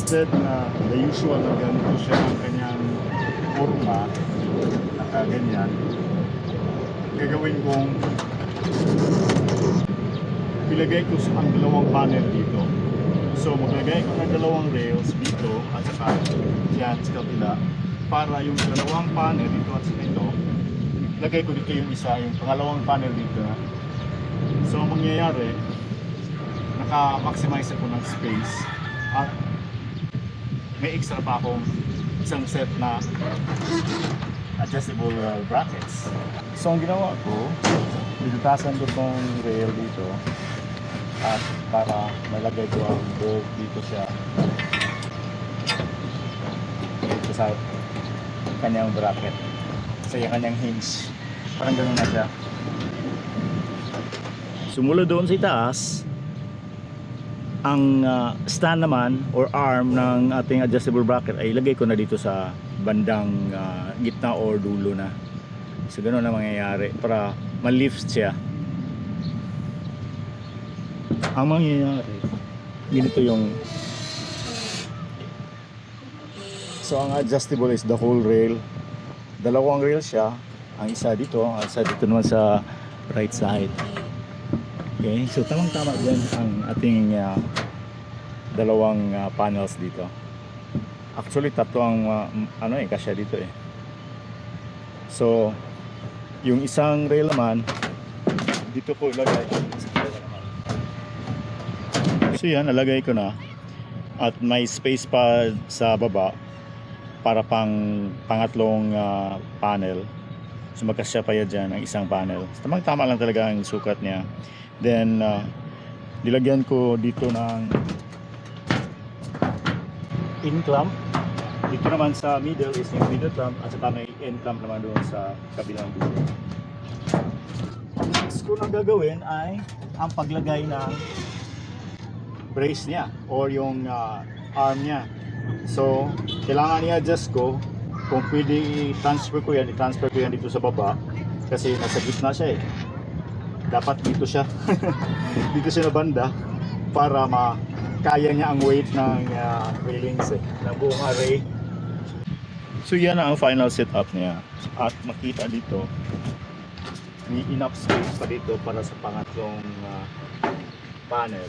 instead na the usual na ganito siya ang kanyang forma, nakaganyan, gagawin kong ilagay ko ang dalawang panel dito. So maglagay ko ng dalawang rails dito at saka dyan sa kabila para yung dalawang panel dito at saka ito, lagay ko dito yung isa, yung pangalawang panel dito. So ang mangyayari, naka-maximize ako ng space at may extra pa akong isang set na adjustable brackets. So ang ginawa ko, binutasan ko tong rail dito at para malagay ko ang bolt dito siya dito sa kanyang bracket sa kanyang hinge, parang gano'n na siya. Sumula doon sa itaas, ang stand naman or arm ng ating adjustable bracket ay ilagay ko na dito sa bandang gitna or dulo na. So gano'n na mangyayari para ma-lift siya. Ang mangyayari, ganito yung, so ang adjustable is the whole rail. Dalawang rail siya, ang isa dito naman sa right side. Okay, so tamang-tama din ang ating dalawang panels dito. Actually tatlo ang kasya dito eh. So yung isang rail naman dito ko ilagay. So yan, nalagay ko na at may space pa sa baba para pangatlong panel. So magkasya pa yan dyan ang isang panel. Tamang-tama lang talaga ang sukat niya. Then nilagyan ko dito ng in clamp. Dito naman sa middle is yung middle clamp at saka may end clamp naman doon sa kabilang dulo. Next ko na gagawin ay ang paglagay ng brace niya or yung arm niya. So kailangan i-adjust ko kung pwede i-transfer ko yan dito sa baba kasi nasa gitna siya eh. Dapat dito siya dito siya na banda para makaya niya ang weight ng railings ng buong array. So yan ang final setup niya at makita dito may enough space pa dito para sa pangatlong panel.